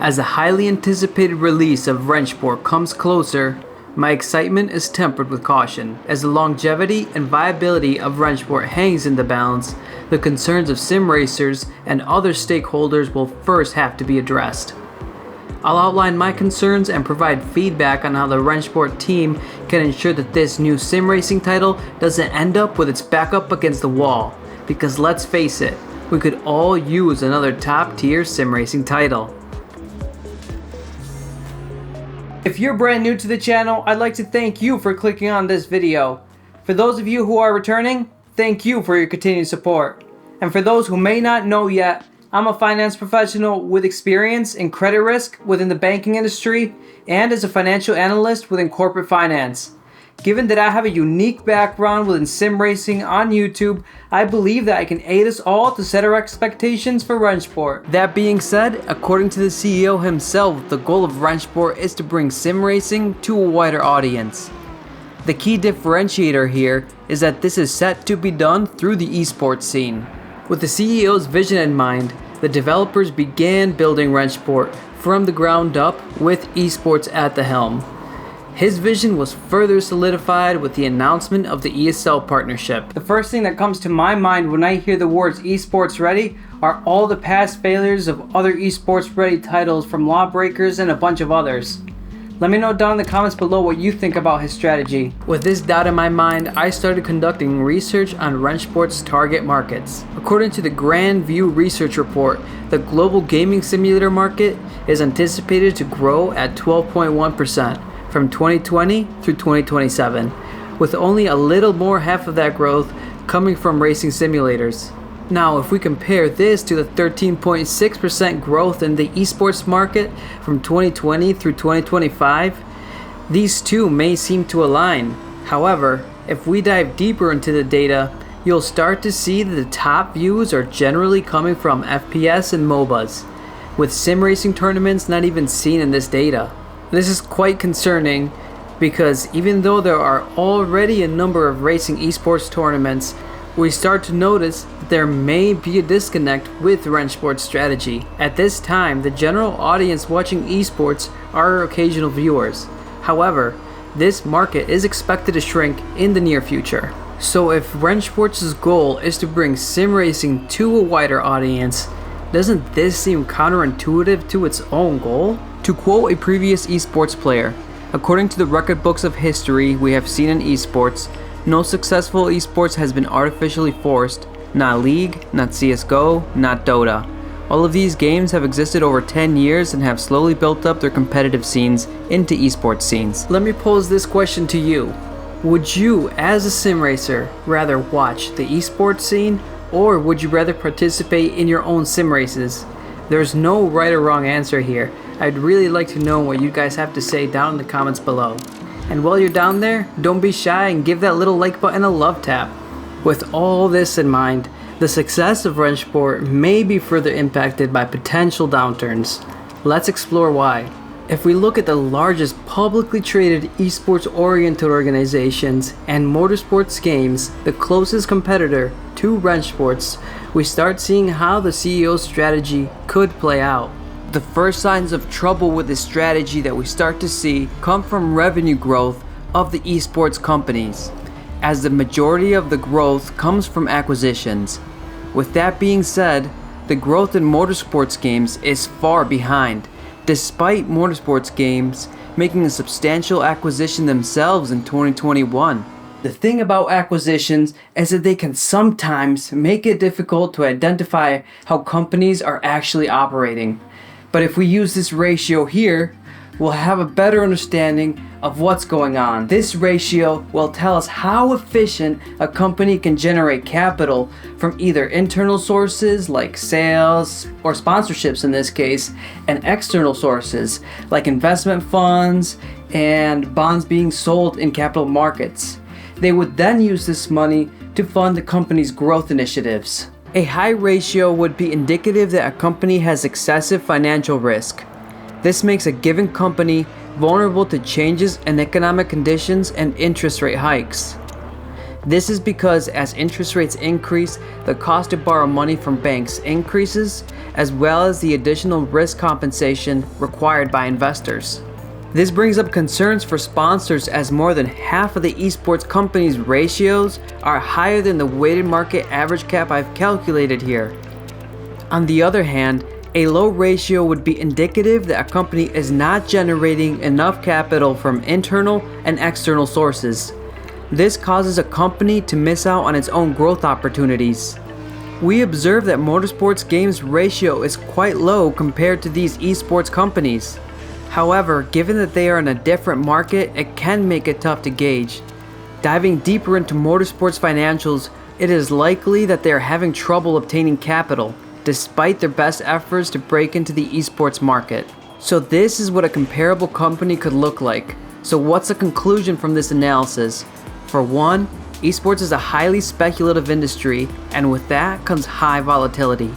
As the highly anticipated release of Rennsport comes closer, my excitement is tempered with caution. As the longevity and viability of Rennsport hangs in the balance, the concerns of sim racers and other stakeholders will first have to be addressed. I'll outline my concerns and provide feedback on how the Rennsport team can ensure that this new sim racing title doesn't end up with its back up against the wall, because let's face it, we could all use another top tier sim racing title. If you're brand new to the channel, I'd like to thank you for clicking on this video. For those of you who are returning, thank you for your continued support. And for those who may not know yet, I'm a finance professional with experience in credit risk within the banking industry and as a financial analyst within corporate finance. Given that I have a unique background within sim racing on YouTube, I believe that I can aid us all to set our expectations for Rennsport. That being said, according to the CEO himself, the goal of Rennsport is to bring sim racing to a wider audience. The key differentiator here is that this is set to be done through the esports scene. With the CEO's vision in mind, the developers began building Rennsport from the ground up with esports at the helm. His vision was further solidified with the announcement of the ESL partnership. The first thing that comes to my mind when I hear the words esports ready are all the past failures of other esports ready titles from Lawbreakers and a bunch of others. Let me know down in the comments below what you think about his strategy. With this doubt in my mind, I started conducting research on Rennsport's target markets. According to the Grand View research report, the global gaming simulator market is anticipated to grow at 12.1%. from 2020 through 2027, with only a little more half of that growth coming from racing simulators. Now, if we compare this to the 13.6% growth in the esports market from 2020 through 2025, these two may seem to align. However, if we dive deeper into the data, you'll start to see that the top views are generally coming from FPS and MOBAs, with sim racing tournaments not even seen in this data. This is quite concerning because even though there are already a number of racing esports tournaments, we start to notice that there may be a disconnect with Rennsport's strategy. At this time, the general audience watching esports are occasional viewers. However, this market is expected to shrink in the near future. So if Rennsport's goal is to bring sim racing to a wider audience, doesn't this seem counterintuitive to its own goal? To quote a previous esports player, according to the record books of history we have seen in esports, no successful esports has been artificially forced, not League, not CSGO, not Dota. All of these games have existed over 10 years and have slowly built up their competitive scenes into esports scenes. Let me pose this question to you. Would you, as a sim racer, rather watch the esports scene, or would you rather participate in your own sim races? There's no right or wrong answer here. I'd really like to know what you guys have to say down in the comments below. And while you're down there, don't be shy and give that little like button a love tap. With all this in mind, the success of Rennsport may be further impacted by potential downturns. Let's explore why. If we look at the largest publicly traded esports-oriented organizations and motorsports games, the closest competitor to Rennsports, we start seeing how the CEO's strategy could play out. The first signs of trouble with this strategy that we start to see come from revenue growth of the esports companies, as the majority of the growth comes from acquisitions. With that being said, the growth in motorsports games is far behind, despite motorsports games making a substantial acquisition themselves in 2021. The thing about acquisitions is that they can sometimes make it difficult to identify how companies are actually operating. But if we use this ratio here, we'll have a better understanding of what's going on. This ratio will tell us how efficient a company can generate capital from either internal sources like sales or sponsorships in this case, and external sources like investment funds and bonds being sold in capital markets. They would then use this money to fund the company's growth initiatives. A high ratio would be indicative that a company has excessive financial risk. This makes a given company vulnerable to changes in economic conditions and interest rate hikes. This is because as interest rates increase, the cost to borrow money from banks increases, as well as the additional risk compensation required by investors. This brings up concerns for sponsors as more than half of the esports companies' ratios are higher than the weighted market average cap I've calculated here. On the other hand, a low ratio would be indicative that a company is not generating enough capital from internal and external sources. This causes a company to miss out on its own growth opportunities. We observe that motorsports games ratio is quite low compared to these esports companies. However, given that they are in a different market, it can make it tough to gauge. Diving deeper into motorsports financials, it is likely that they are having trouble obtaining capital, despite their best efforts to break into the esports market. So this is what a comparable company could look like. So what's the conclusion from this analysis? For one, esports is a highly speculative industry, and with that comes high volatility.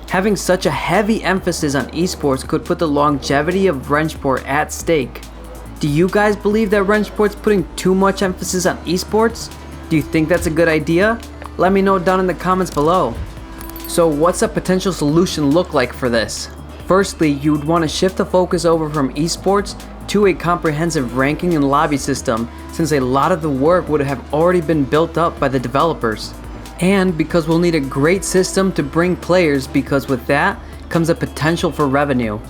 Having such a heavy emphasis on esports could put the longevity of Rennsport at stake. Do you guys believe that Rennsport's putting too much emphasis on esports? Do you think that's a good idea? Let me know down in the comments below. So what's a potential solution look like for this? Firstly, you would want to shift the focus over from esports to a comprehensive ranking and lobby system, since a lot of the work would have already been built up by the developers. And because we'll need a great system to bring players, because with that comes a potential for revenue.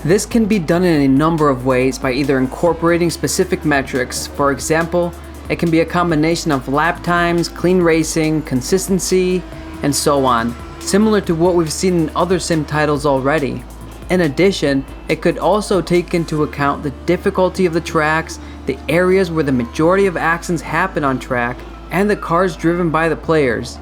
This can be done in a number of ways by either incorporating specific metrics. For example, it can be a combination of lap times, clean racing, consistency, and so on, similar to what we've seen in other sim titles already. In addition, it could also take into account the difficulty of the tracks, the areas where the majority of accidents happen on track, and the cars driven by the players.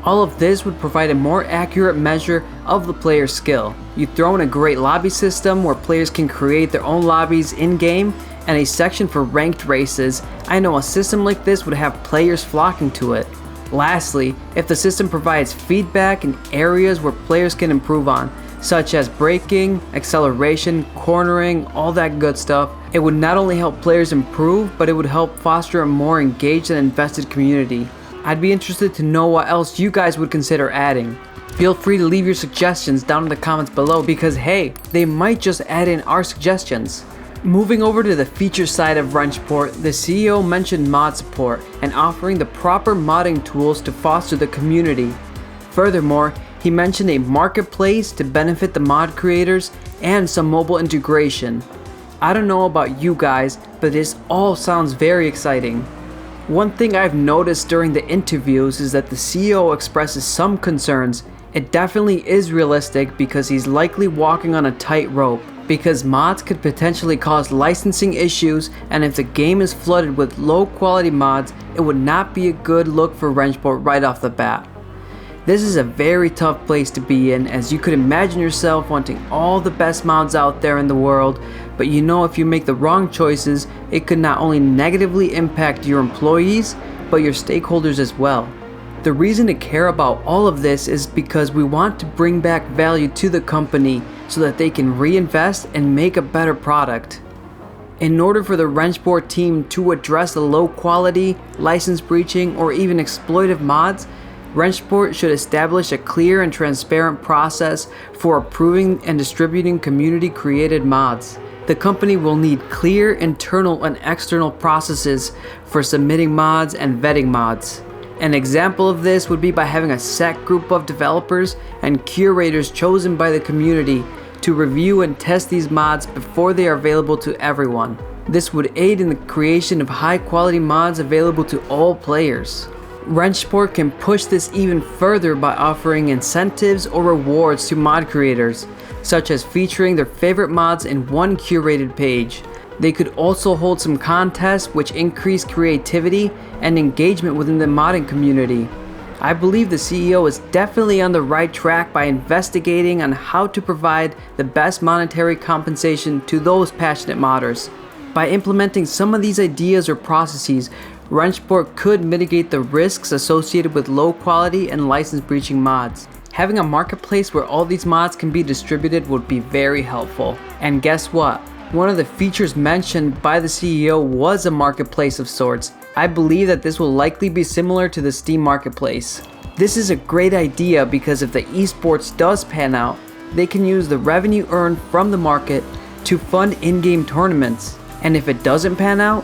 All of this would provide a more accurate measure of the player's skill. You throw in a great lobby system where players can create their own lobbies in-game, and a section for ranked races. I know a system like this would have players flocking to it. Lastly, if the system provides feedback in areas where players can improve on, such as braking, acceleration, cornering, all that good stuff, it would not only help players improve, but it would help foster a more engaged and invested community. I'd be interested to know what else you guys would consider adding. Feel free to leave your suggestions down in the comments below, because hey, they might just add in our suggestions. Moving over to the feature side of Rennsport, the CEO mentioned mod support and offering the proper modding tools to foster the community. Furthermore, he mentioned a marketplace to benefit the mod creators and some mobile integration. I don't know about you guys, but this all sounds very exciting. One thing I've noticed during the interviews is that the CEO expresses some concerns. It definitely is realistic because he's likely walking on a tightrope, because mods could potentially cause licensing issues, and if the game is flooded with low quality mods, it would not be a good look for Rennsport right off the bat. This is a very tough place to be in, as you could imagine yourself wanting all the best mods out there in the world, but you know if you make the wrong choices, it could not only negatively impact your employees, but your stakeholders as well. The reason to care about all of this is because we want to bring back value to the company so that they can reinvest and make a better product. In order for the Rennsport team to address the low quality, license breaching, or even exploitive mods, Rennsport should establish a clear and transparent process for approving and distributing community created mods. The company will need clear internal and external processes for submitting mods and vetting mods. An example of this would be by having a set group of developers and curators chosen by the community to review and test these mods before they are available to everyone. This would aid in the creation of high quality mods available to all players. Rennsport can push this even further by offering incentives or rewards to mod creators, such as featuring their favorite mods in one curated page. They could also hold some contests which increase creativity and engagement within the modding community. I believe the CEO is definitely on the right track by investigating on how to provide the best monetary compensation to those passionate modders. By implementing some of these ideas or processes, Rennsport could mitigate the risks associated with low quality and license breaching mods. Having a marketplace where all these mods can be distributed would be very helpful. And guess what? One of the features mentioned by the CEO was a marketplace of sorts, I believe that this will likely be similar to the Steam Marketplace. This is a great idea because if the esports does pan out, they can use the revenue earned from the market to fund in-game tournaments. And if it doesn't pan out,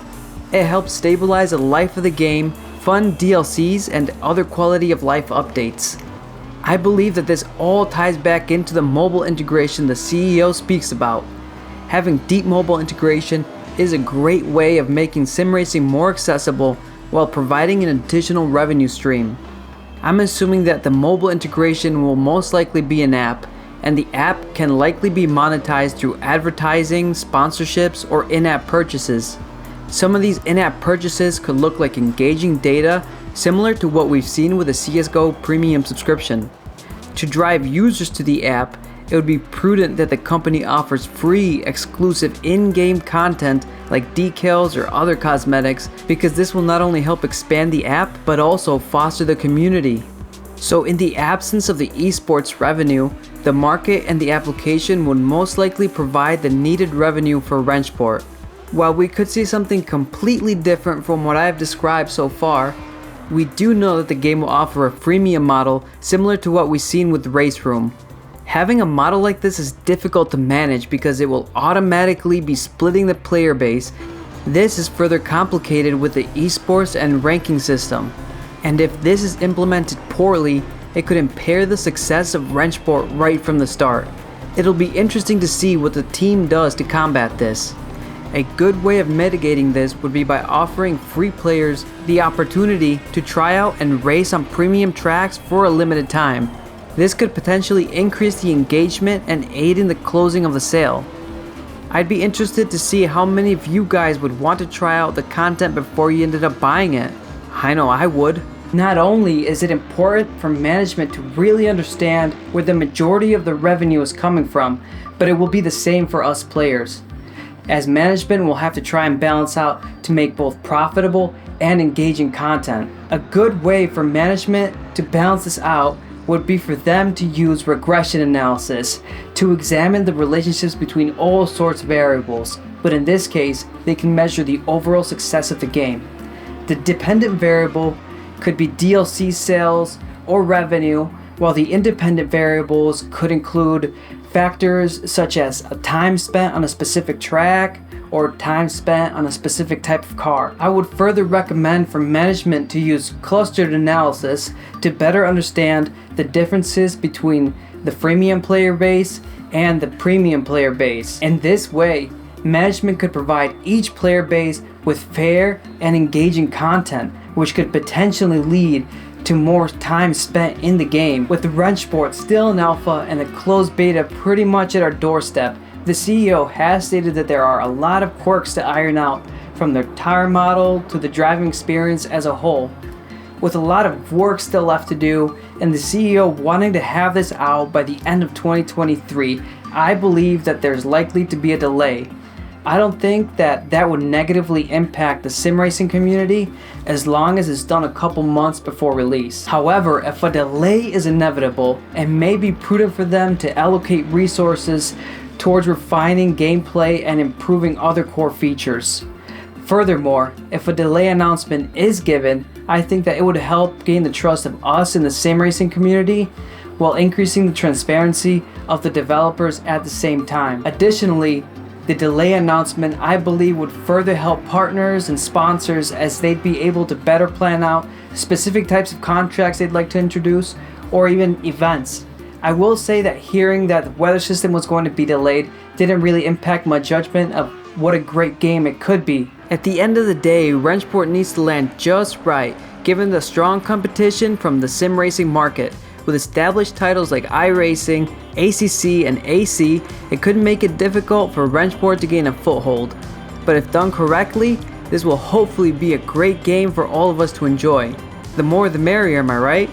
it helps stabilize the life of the game, fund DLCs, and other quality of life updates. I believe that this all ties back into the mobile integration the CEO speaks about. Having deep mobile integration is a great way of making sim racing more accessible while providing an additional revenue stream. I'm assuming that the mobile integration will most likely be an app, and the app can likely be monetized through advertising, sponsorships, or in-app purchases. Some of these in-app purchases could look like engaging data similar to what we've seen with the CSGO premium subscription. To drive users to the app, it would be prudent that the company offers free, exclusive in-game content like decals or other cosmetics, because this will not only help expand the app, but also foster the community. So in the absence of the esports revenue, the market and the application would most likely provide the needed revenue for Rennsport. While we could see something completely different from what I've described so far, we do know that the game will offer a freemium model similar to what we've seen with Race Room. Having a model like this is difficult to manage because it will automatically be splitting the player base. This is further complicated with the esports and ranking system. And if this is implemented poorly, it could impair the success of Rennsport right from the start. It'll be interesting to see what the team does to combat this. A good way of mitigating this would be by offering free players the opportunity to try out and race on premium tracks for a limited time. This could potentially increase the engagement and aid in the closing of the sale. I'd be interested to see how many of you guys would want to try out the content before you ended up buying it. I know I would. Not only is it important for management to really understand where the majority of the revenue is coming from, but it will be the same for us players, as management will have to try and balance out to make both profitable and engaging content. A good way for management to balance this out would be for them to use regression analysis to examine the relationships between all sorts of variables, but in this case, they can measure the overall success of the game. The dependent variable could be DLC sales or revenue, while the independent variables could include factors such as time spent on a specific track or time spent on a specific type of car. I would further recommend for management to use clustered analysis to better understand the differences between the freemium player base and the premium player base. In this way, management could provide each player base with fair and engaging content, which could potentially lead to more time spent in the game. With the Rennsport still in alpha and the closed beta pretty much at our doorstep, the CEO has stated that there are a lot of quirks to iron out, from the tire model to the driving experience as a whole. With a lot of work still left to do, and the CEO wanting to have this out by the end of 2023, I believe that there's likely to be a delay. I don't think that would negatively impact the sim racing community as long as it's done a couple months before release. However, if a delay is inevitable, it may be prudent for them to allocate resources towards refining gameplay and improving other core features. Furthermore, if a delay announcement is given, I think that it would help gain the trust of us in the sim racing community while increasing the transparency of the developers at the same time. Additionally, the delay announcement, I believe, would further help partners and sponsors as they'd be able to better plan out specific types of contracts they'd like to introduce, or even events. I will say that hearing that the weather system was going to be delayed didn't really impact my judgment of what a great game it could be. At the end of the day, Rennsport needs to land just right, given the strong competition from the sim racing market. With established titles like iRacing, ACC, and AC, it could make it difficult for Rennsport to gain a foothold. But if done correctly, this will hopefully be a great game for all of us to enjoy. The more the merrier, am I right?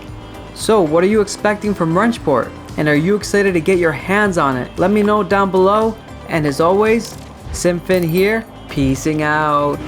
So what are you expecting from Rennsport? And are you excited to get your hands on it? Let me know down below. And as always, SimFin here, peacing out.